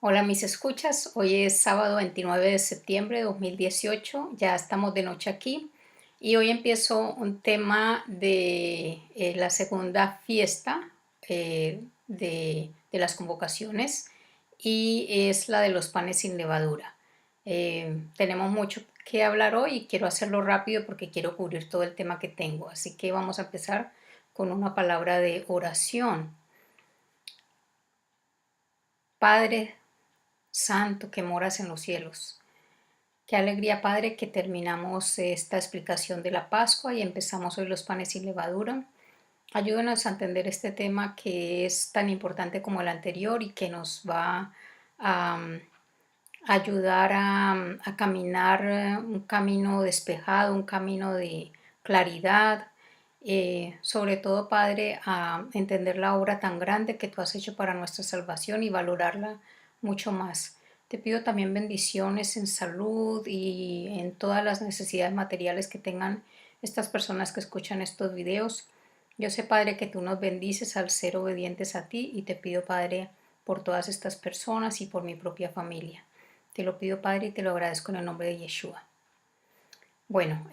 Hola mis escuchas, hoy es sábado 29 de septiembre de 2018, ya estamos de noche aquí y hoy empiezo un tema de la segunda fiesta de las convocaciones y es la de los panes sin levadura. Tenemos mucho que hablar hoy y quiero hacerlo rápido porque quiero cubrir todo el tema que tengo, así que vamos a empezar con una palabra de oración. Padre Santo que moras en los cielos. Qué alegría, Padre, que terminamos esta explicación de la Pascua y empezamos hoy los panes sin levadura. Ayúdanos a entender este tema que es tan importante como el anterior y que nos va a ayudar a caminar un camino despejado, un camino de claridad. Sobre todo, Padre, a entender la obra tan grande que tú has hecho para nuestra salvación y valorarla mucho más. Te pido también bendiciones en salud y en todas las necesidades materiales que tengan estas personas que escuchan estos videos. Yo sé, Padre, que tú nos bendices al ser obedientes a ti y te pido, Padre, por todas estas personas y por mi propia familia. Te lo pido, Padre, y te lo agradezco en el nombre de Yeshua. Bueno,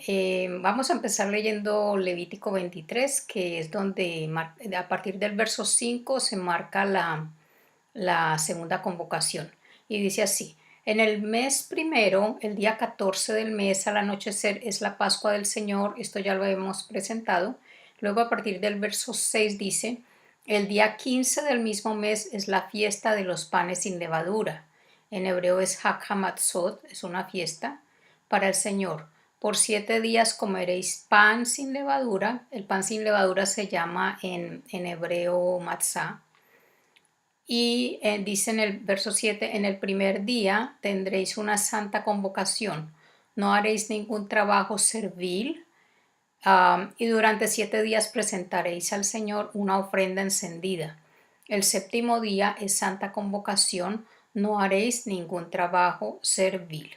vamos a empezar leyendo Levítico 23, que es donde a partir del verso 5 se marca la segunda convocación. Y dice así: en el mes primero, el día 14 del mes al anochecer es la Pascua del Señor. Esto ya lo hemos presentado. Luego a partir del verso 6 dice: el día 15 del mismo mes es la fiesta de los panes sin levadura. En hebreo es Hag Hamatzot, es una fiesta para el Señor. Por 7 días comeréis pan sin levadura. El pan sin levadura se llama en hebreo matzah. Y dice en el verso 7: en el primer día tendréis una santa convocación, no haréis ningún trabajo servil, y durante 7 días presentaréis al Señor una ofrenda encendida. El séptimo día es santa convocación, no haréis ningún trabajo servil.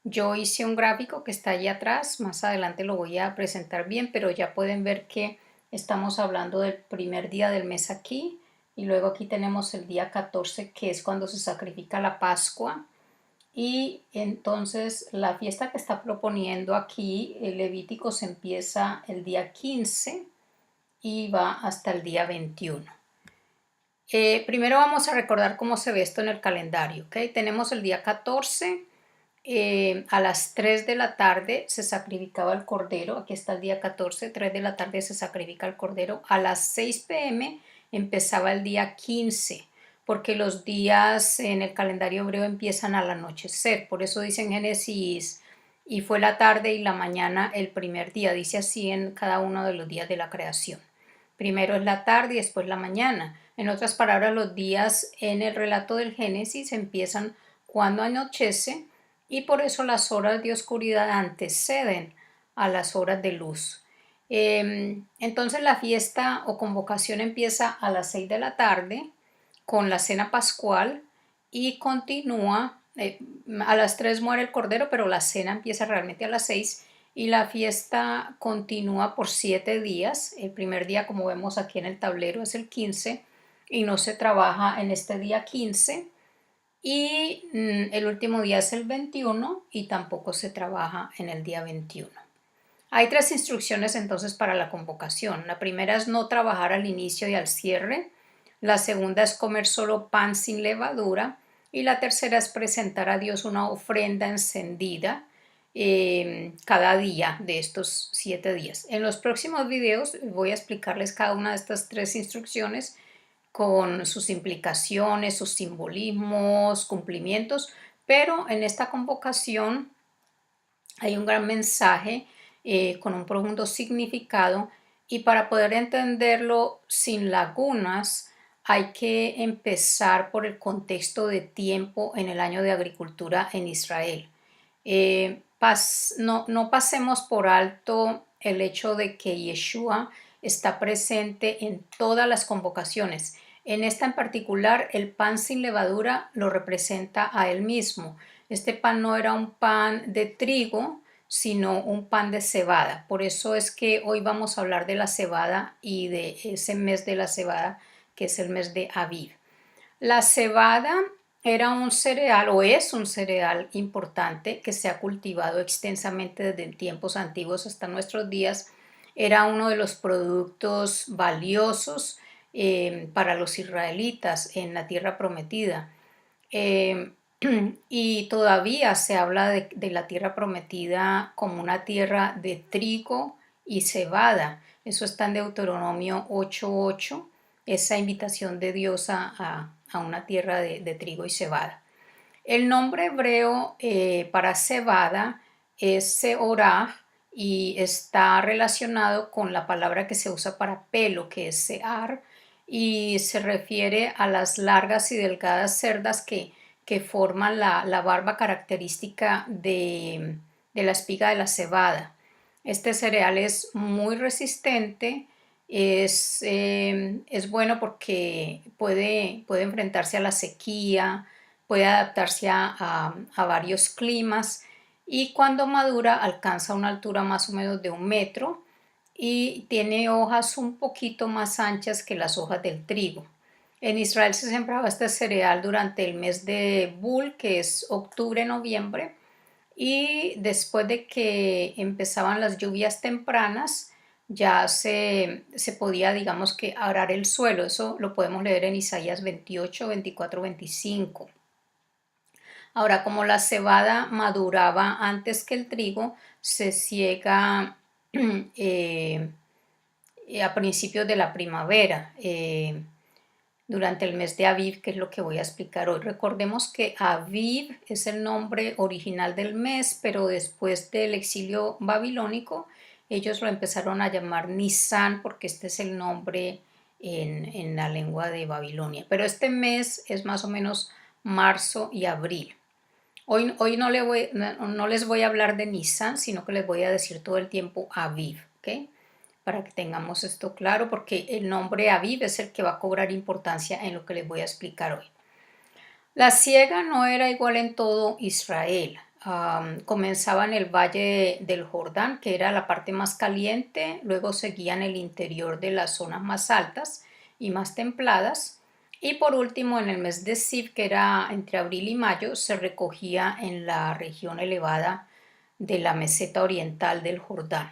Yo hice un gráfico que está allí atrás, más adelante lo voy a presentar bien, pero ya pueden ver que estamos hablando del primer día del mes aquí, y luego aquí tenemos el día 14, que es cuando se sacrifica la Pascua. Y entonces la fiesta que está proponiendo aquí el Levítico se empieza el día 15 y va hasta el día 21. Primero vamos a recordar cómo se ve esto en el calendario, ¿ok? Tenemos el día 14. A las 3 de la tarde se sacrificaba el cordero. Aquí está el día 14, 3 de la tarde se sacrifica el cordero. A las 6 p.m. empezaba el día 15, porque los días en el calendario hebreo empiezan al anochecer. Por eso dice en Génesis: y fue la tarde y la mañana el primer día. Dice así en cada uno de los días de la creación. Primero es la tarde y después la mañana. En otras palabras, los días en el relato del Génesis empiezan cuando anochece, y por eso las horas de oscuridad anteceden a las horas de luz. Entonces la fiesta o convocación empieza a las 6 de la tarde con la cena pascual y continúa, a las 3 muere el cordero, pero la cena empieza realmente a las 6 y la fiesta continúa por 7 días. El primer día, como vemos aquí en el tablero, es el 15 y no se trabaja en este día 15. Y el último día es el 21 y tampoco se trabaja en el día 21. Hay 3 instrucciones entonces para la convocación. La primera es no trabajar al inicio y al cierre. La segunda es comer solo pan sin levadura. Y la tercera es presentar a Dios una ofrenda encendida cada día de estos 7 días. En los próximos videos voy a explicarles cada una de estas 3 instrucciones con sus implicaciones, sus simbolismos, cumplimientos, pero en esta convocación hay un gran mensaje con un profundo significado, y para poder entenderlo sin lagunas hay que empezar por el contexto de tiempo en el año de agricultura en Israel. No pasemos por alto el hecho de que Yeshua está presente en todas las convocaciones. En esta en particular, el pan sin levadura lo representa a él mismo. Este pan no era un pan de trigo, sino un pan de cebada. Por eso es que hoy vamos a hablar de la cebada y de ese mes de la cebada, que es el mes de Aviv. La cebada era un cereal o es un cereal importante que se ha cultivado extensamente desde tiempos antiguos hasta nuestros días. Era uno de los productos valiosos para los israelitas en la tierra prometida. Eh, y todavía se habla de la tierra prometida como una tierra de trigo y cebada. Eso está en Deuteronomio 8:8, esa invitación de Dios a una tierra de trigo y cebada. El nombre hebreo para cebada es seorah y está relacionado con la palabra que se usa para pelo, que es sear, y se refiere a las largas y delgadas cerdas que forman la barba característica de la espiga de la cebada. Este cereal es muy resistente, es bueno porque puede enfrentarse a la sequía, puede adaptarse a varios climas y cuando madura alcanza una altura más o menos de 1 metro y tiene hojas un poquito más anchas que las hojas del trigo. En Israel se sembraba este cereal durante el mes de Bul, que es octubre-noviembre, y después de que empezaban las lluvias tempranas, ya se podía, digamos que, arar el suelo. Eso lo podemos leer en Isaías 28, 24, 25. Ahora, como la cebada maduraba antes que el trigo, se ciega eh, a principios de la primavera, durante el mes de Aviv, que es lo que voy a explicar hoy. Recordemos que Aviv es el nombre original del mes, pero después del exilio babilónico, ellos lo empezaron a llamar Nisan, porque este es el nombre en la lengua de Babilonia. Pero este mes es más o menos marzo y abril. Hoy no les voy a hablar de Nissan, sino que les voy a decir todo el tiempo Aviv, ¿ok? Para que tengamos esto claro, porque el nombre Aviv es el que va a cobrar importancia en lo que les voy a explicar hoy. La siega no era igual en todo Israel. Comenzaba en el valle del Jordán, que era la parte más caliente, luego seguía en el interior de las zonas más altas y más templadas, y por último en el mes de Siv, que era entre abril y mayo, se recogía en la región elevada de la meseta oriental del Jordán.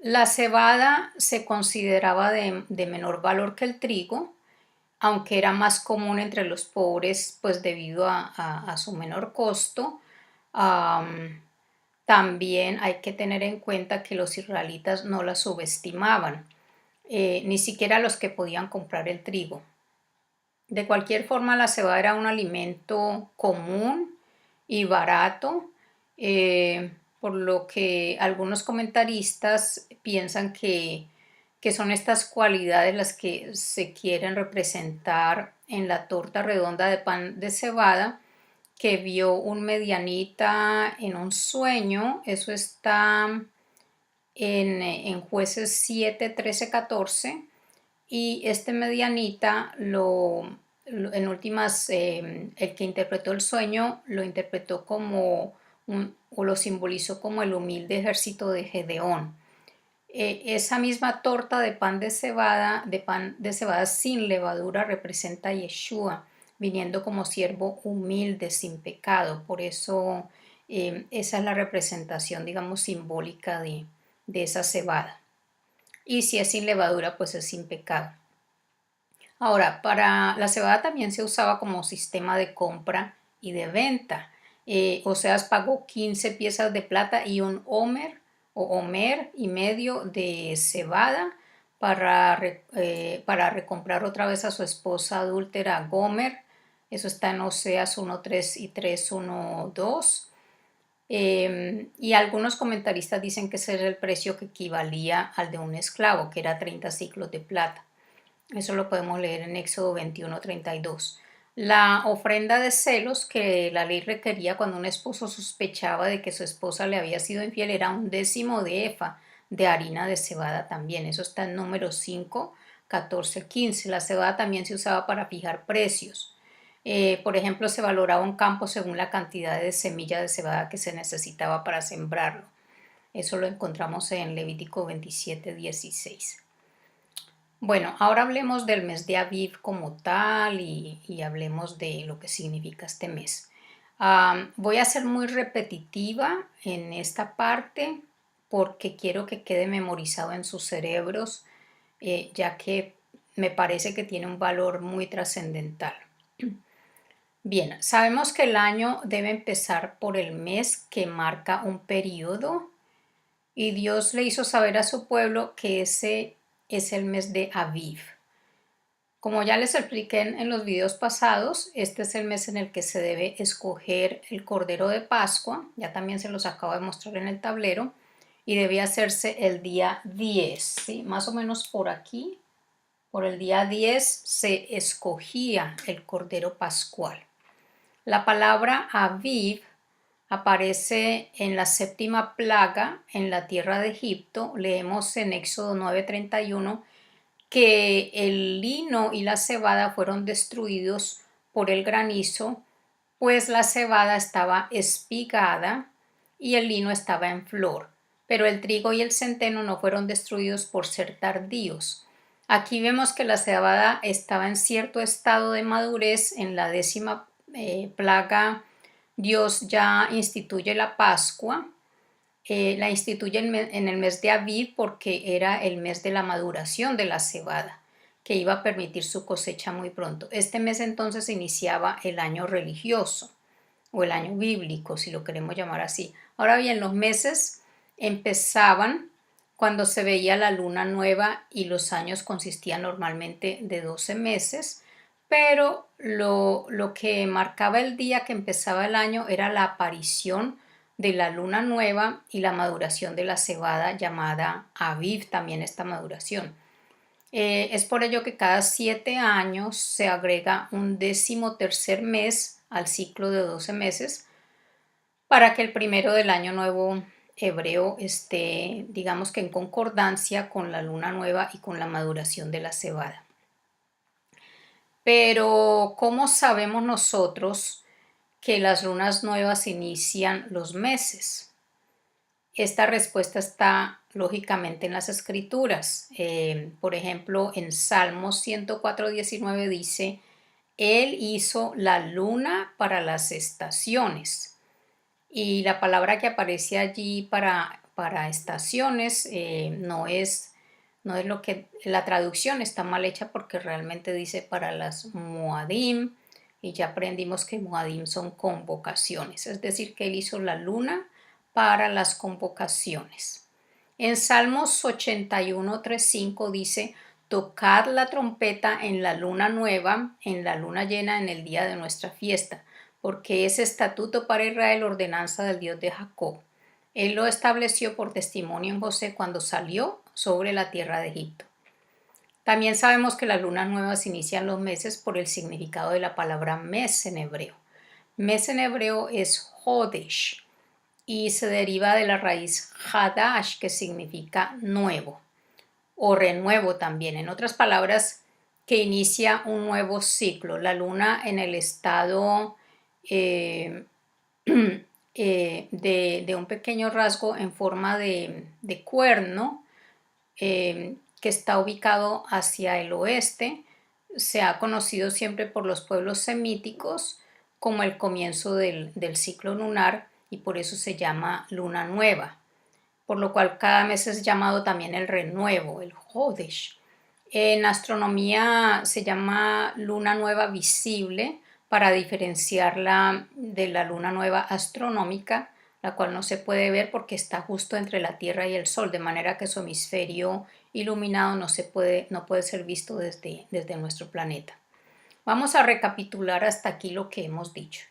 La cebada se consideraba de menor valor que el trigo, aunque era más común entre los pobres, pues debido a su menor costo. Am, También hay que tener en cuenta que los israelitas no la subestimaban, ni siquiera los que podían comprar el trigo. De cualquier forma, la cebada era un alimento común y barato, por lo que algunos comentaristas piensan que son estas cualidades las que se quieren representar en la torta redonda de pan de cebada que vio un medianita en un sueño. Eso está en Jueces 7, 13, 14. Y este medianita en últimas, el que interpretó el sueño lo interpretó como o lo simbolizó como el humilde ejército de Gedeón. Esa misma torta de pan de cebada sin levadura representa a Yeshua, viniendo como siervo humilde, sin pecado. Por eso esa es la representación, digamos, simbólica de esa cebada. Y si es sin levadura, pues es sin pecado. Ahora, para la cebada también se usaba como sistema de compra y de venta. Oseas pagó 15 piezas de plata y un homer y medio de cebada para recomprar otra vez a su esposa adúltera Gomer. Eso está en Oseas 1:3 y 3:1-2. Y algunos comentaristas dicen que ese era el precio que equivalía al de un esclavo, que era 30 ciclos de plata. Eso lo podemos leer en Éxodo 21:32. La ofrenda de celos que la ley requería cuando un esposo sospechaba de que su esposa le había sido infiel era 1/10 de efa de harina de cebada también. Eso está en Números 5, 14, 15. La cebada también se usaba para fijar precios. Por ejemplo, se valoraba un campo según la cantidad de semilla de cebada que se necesitaba para sembrarlo. Eso lo encontramos en Levítico 27:16. Bueno, ahora hablemos del mes de Aviv como tal y hablemos de lo que significa este mes. Voy a ser muy repetitiva en esta parte porque quiero que quede memorizado en sus cerebros, ya que me parece que tiene un valor muy trascendental. Bien, sabemos que el año debe empezar por el mes que marca un periodo y Dios le hizo saber a su pueblo que ese es el mes de Aviv. Como ya les expliqué en los videos pasados, este es el mes en el que se debe escoger el Cordero de Pascua, ya también se los acabo de mostrar en el tablero, y debía hacerse el día 10, ¿sí? Más o menos por aquí, por el día 10 se escogía el Cordero Pascual. La palabra Aviv aparece en la séptima plaga en la tierra de Egipto. Leemos en Éxodo 9:31 que el lino y la cebada fueron destruidos por el granizo, pues la cebada estaba espigada y el lino estaba en flor, pero el trigo y el centeno no fueron destruidos por ser tardíos. Aquí vemos que la cebada estaba en cierto estado de madurez. En la 10ª plaga Dios ya instituye la Pascua, la instituye en el mes de Aviv porque era el mes de la maduración de la cebada, que iba a permitir su cosecha muy pronto. Este mes entonces iniciaba el año religioso o el año bíblico, si lo queremos llamar así. Ahora bien, los meses empezaban cuando se veía la luna nueva y los años consistían normalmente de 12 meses, pero lo que marcaba el día que empezaba el año era la aparición de la luna nueva y la maduración de la cebada llamada Aviv, también esta maduración. Es por ello que cada 7 años se agrega un 13º mes al ciclo de 12 meses para que el primero del año nuevo hebreo esté, digamos que en concordancia con la luna nueva y con la maduración de la cebada. Pero, ¿cómo sabemos nosotros que las lunas nuevas inician los meses? Esta respuesta está lógicamente en las escrituras. Por ejemplo, en Salmos 104:19 dice, Él hizo la luna para las estaciones. Y la palabra que aparece allí para estaciones no es lo que la traducción está mal hecha porque realmente dice para las Moadim y ya aprendimos que Moadim son convocaciones, es decir, que él hizo la luna para las convocaciones. En Salmos 81:3-5 dice, tocad la trompeta en la luna nueva, en la luna llena en el día de nuestra fiesta, porque es estatuto para Israel, ordenanza del Dios de Jacob. Él lo estableció por testimonio en José cuando salió sobre la tierra de Egipto. También sabemos que las lunas nuevas inician los meses por el significado de la palabra mes en hebreo. Mes en hebreo es Hodesh y se deriva de la raíz Hadash, que significa nuevo o renuevo también. En otras palabras, que inicia un nuevo ciclo. La luna en el estado eh, de un pequeño rasgo en forma de cuerno que está ubicado hacia el oeste, se ha conocido siempre por los pueblos semíticos como el comienzo del ciclo lunar y por eso se llama luna nueva, por lo cual cada mes es llamado también el renuevo, el Hodesh. En astronomía se llama luna nueva visible para diferenciarla de la luna nueva astronómica, la cual no se puede ver porque está justo entre la Tierra y el Sol, de manera que su hemisferio iluminado no puede ser visto desde nuestro planeta. Vamos a recapitular hasta aquí lo que hemos dicho.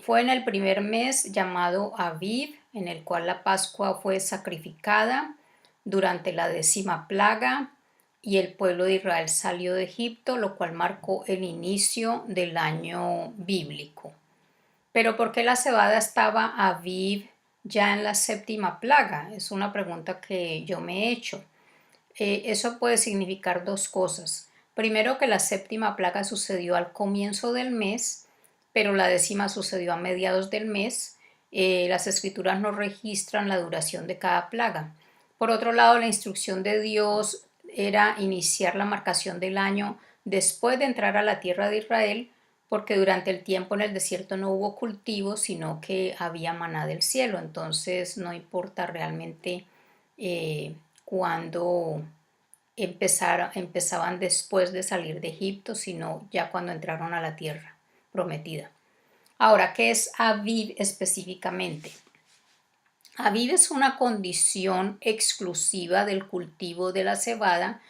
Fue en el primer mes llamado Aviv, en el cual la Pascua fue sacrificada durante la 10ª plaga y el pueblo de Israel salió de Egipto, lo cual marcó el inicio del año bíblico. Pero ¿por qué la cebada estaba Aviv ya en la 7ª plaga? Es una pregunta que yo me he hecho. Eso puede significar dos cosas. Primero, que la 7ª plaga sucedió al comienzo del mes, pero la 10ª sucedió a mediados del mes. Las escrituras no registran la duración de cada plaga. Por otro lado, la instrucción de Dios era iniciar la marcación del año después de entrar a la tierra de Israel, porque durante el tiempo en el desierto no hubo cultivo, sino que había maná del cielo. Entonces no importa realmente cuándo empezaban después de salir de Egipto, sino ya cuando entraron a la tierra prometida. Ahora, ¿qué es Aviv específicamente? Aviv es una condición exclusiva del cultivo de la cebada,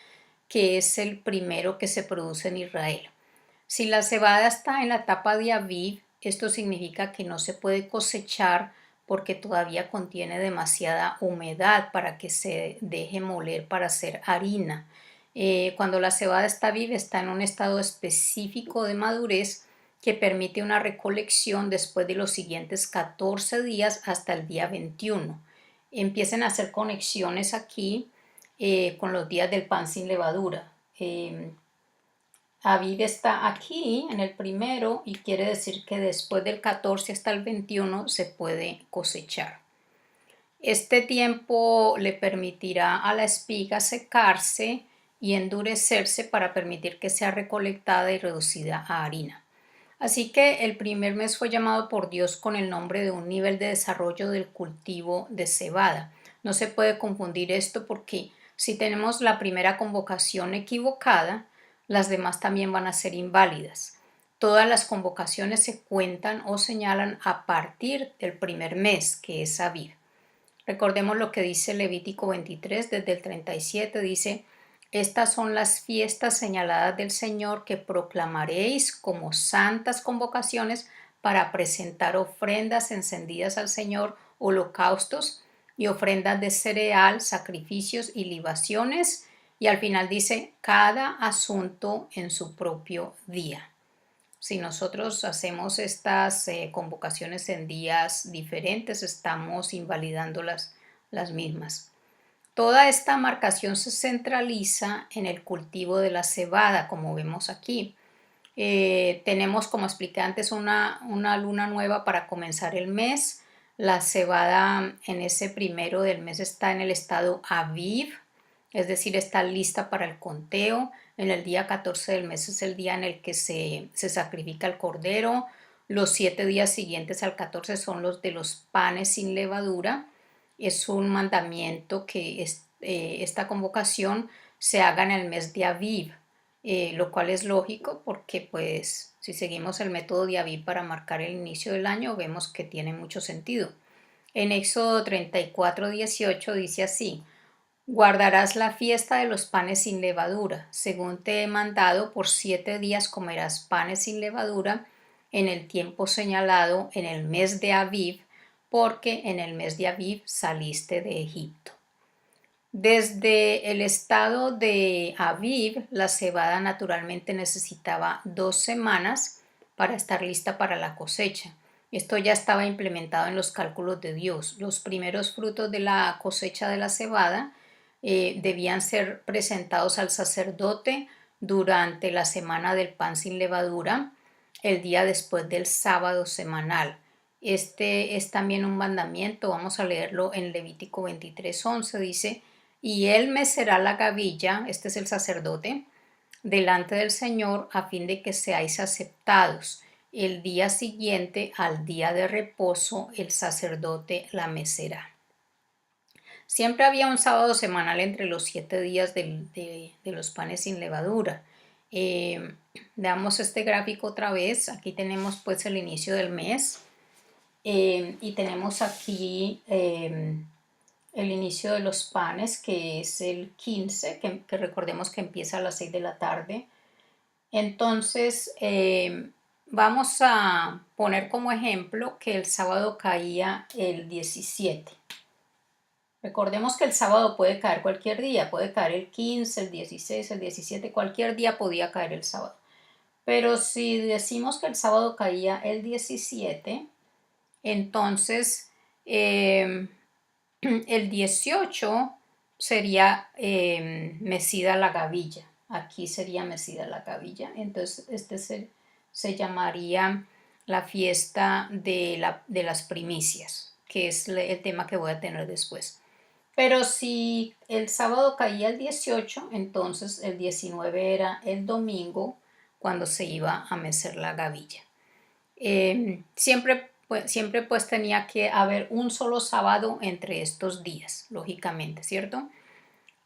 que es el primero que se produce en Israel. Si la cebada está en la etapa de Aviv, esto significa que no se puede cosechar porque todavía contiene demasiada humedad para que se deje moler para hacer harina. Cuando la cebada está viva, está en un estado específico de madurez que permite una recolección después de los siguientes 14 días hasta el día 21. Empiecen a hacer conexiones aquí con los días del pan sin levadura. Aviv está aquí en el primero y quiere decir que después del 14 hasta el 21 se puede cosechar. Este tiempo le permitirá a la espiga secarse y endurecerse para permitir que sea recolectada y reducida a harina. Así que el primer mes fue llamado por Dios con el nombre de un nivel de desarrollo del cultivo de cebada. No se puede confundir esto porque si tenemos la primera convocación equivocada, las demás también van a ser inválidas. Todas las convocaciones se cuentan o señalan a partir del primer mes, que es Aviv. Recordemos lo que dice Levítico 23, desde el 37, dice: estas son las fiestas señaladas del Señor que proclamaréis como santas convocaciones para presentar ofrendas encendidas al Señor, holocaustos y ofrendas de cereal, sacrificios y libaciones. Y al final dice, cada asunto en su propio día. Si nosotros hacemos estas convocaciones en días diferentes, estamos invalidando las mismas. Toda esta marcación se centraliza en el cultivo de la cebada, como vemos aquí. Tenemos, como expliqué antes, una luna nueva para comenzar el mes. La cebada en ese primero del mes está en el estado Aviv, es decir, está lista para el conteo. En el día 14 del mes es el día en el que se sacrifica el cordero. Los 7 días siguientes al 14 son los de los panes sin levadura. Es un mandamiento que esta convocación se haga en el mes de Aviv, lo cual es lógico porque pues si seguimos el método de Aviv para marcar el inicio del año vemos que tiene mucho sentido. En Éxodo 34:18 dice así: guardarás la fiesta de los panes sin levadura, según te he mandado, por 7 días comerás panes sin levadura en el tiempo señalado en el mes de Aviv, porque en el mes de Aviv saliste de Egipto. Desde el estado de Aviv, la cebada naturalmente necesitaba 2 semanas para estar lista para la cosecha. Esto ya estaba implementado en los cálculos de Dios. Los primeros frutos de la cosecha de la cebada debían ser presentados al sacerdote durante la semana del pan sin levadura, el día después del sábado semanal. Este es también un mandamiento, vamos a leerlo en Levítico 23:11, dice: y él mecerá la gavilla, este es el sacerdote, delante del Señor a fin de que seáis aceptados. El día siguiente al día de reposo el sacerdote la mecerá. Siempre había un sábado semanal entre los 7 días de los panes sin levadura. Veamos este gráfico otra vez. Aquí tenemos pues el inicio del mes y tenemos aquí el inicio de los panes, que es el 15, que recordemos que empieza a las 6 de la tarde. Entonces, vamos a poner como ejemplo que el sábado caía el 17. Recordemos que el sábado puede caer cualquier día, puede caer el 15, el 16, el 17, cualquier día podía caer el sábado. Pero si decimos que el sábado caía el 17, entonces el 18 sería mecida la gavilla. Aquí sería mecida la gavilla. Entonces se llamaría la fiesta de las primicias, que es el tema que voy a tener después. Pero si el sábado caía el 18, entonces el 19 era el domingo cuando se iba a mecer la gavilla. Siempre pues tenía que haber un solo sábado entre estos días, lógicamente, ¿cierto?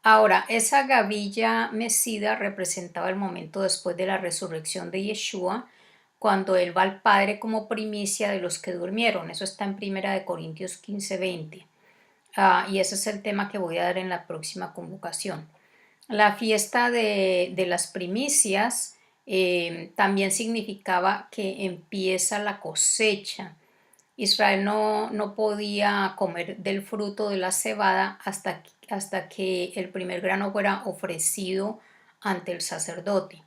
Ahora, esa gavilla mecida representaba el momento después de la resurrección de Yeshua, cuando él va al Padre como primicia de los que durmieron. Eso está en 1 Corintios 15:20. Y ese es el tema que voy a dar en la próxima convocación. La fiesta de las primicias también significaba que empieza la cosecha. Israel no podía comer del fruto de la cebada hasta que el primer grano fuera ofrecido ante el sacerdote.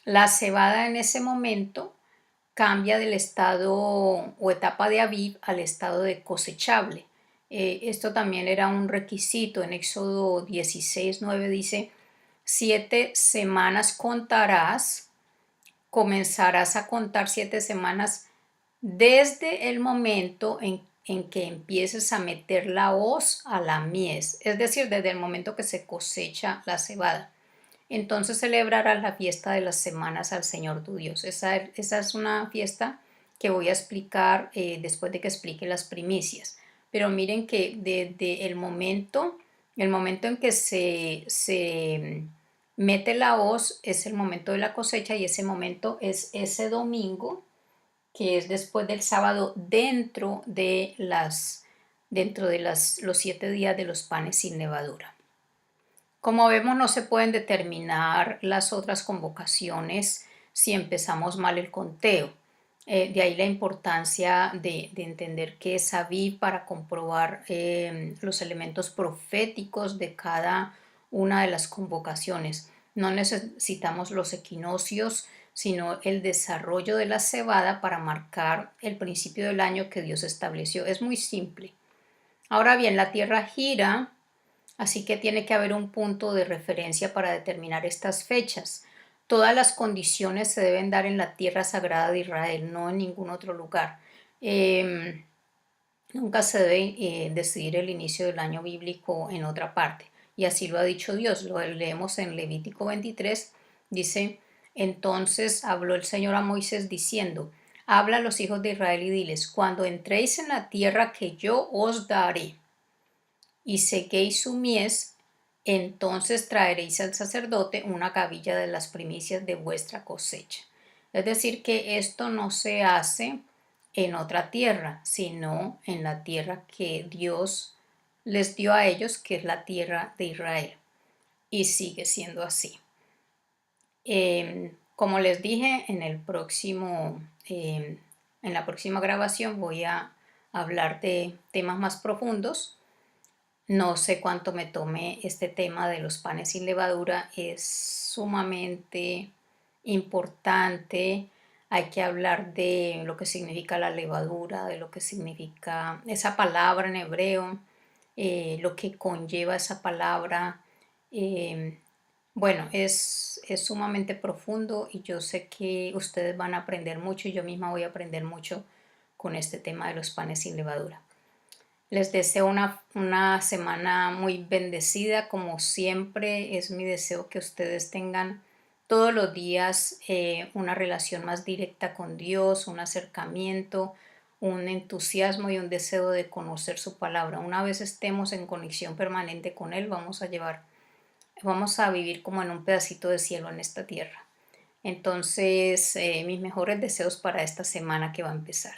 La cebada en ese momento cambia del estado o etapa de Aviv al estado de cosechable. Esto también era un requisito. En Éxodo 16:9 dice: 7 semanas contarás, comenzarás a contar 7 semanas desde el momento en que empieces a meter la hoz a la mies, es decir, desde el momento que se cosecha la cebada. Entonces celebrarás la fiesta de las semanas al Señor tu Dios. Esa es una fiesta que voy a explicar después de que explique las primicias. Pero miren que desde el momento en que se mete la hoz es el momento de la cosecha, y ese momento es ese domingo que es después del sábado dentro de los 7 días de los panes sin levadura. Como vemos, no se pueden determinar las otras convocaciones si empezamos mal el conteo. De ahí la importancia de entender qué es Aviv para comprobar los elementos proféticos de cada una de las convocaciones. No necesitamos los equinoccios, sino el desarrollo de la cebada para marcar el principio del año que Dios estableció. Es muy simple. Ahora bien, la tierra gira, así que tiene que haber un punto de referencia para determinar estas fechas. Todas las condiciones se deben dar en la tierra sagrada de Israel, no en ningún otro lugar. Eh, Nunca se debe decidir el inicio del año bíblico en otra parte. Y así lo ha dicho Dios. Lo leemos en Levítico 23. Dice: entonces habló el Señor a Moisés diciendo: habla a los hijos de Israel y diles: cuando entréis en la tierra que yo os daré y sequéis su mies, entonces traeréis al sacerdote una gavilla de las primicias de vuestra cosecha. Es decir, que esto no se hace en otra tierra, sino en la tierra que Dios les dio a ellos, que es la tierra de Israel. Y sigue siendo así. Como les dije, en la próxima grabación voy a hablar de temas más profundos. No sé cuánto me tome este tema de los panes sin levadura, es sumamente importante. Hay que hablar de lo que significa la levadura, de lo que significa esa palabra en hebreo, lo que conlleva esa palabra. eh, bueno, es sumamente profundo, y yo sé que ustedes van a aprender mucho y yo misma voy a aprender mucho con este tema de los panes sin levadura. Les deseo una semana muy bendecida. Como siempre, es mi deseo que ustedes tengan todos los días una relación más directa con Dios, un acercamiento, un entusiasmo y un deseo de conocer su palabra. Una vez estemos en conexión permanente con Él, vamos a vivir como en un pedacito de cielo en esta tierra. Entonces, mis mejores deseos para esta semana que va a empezar.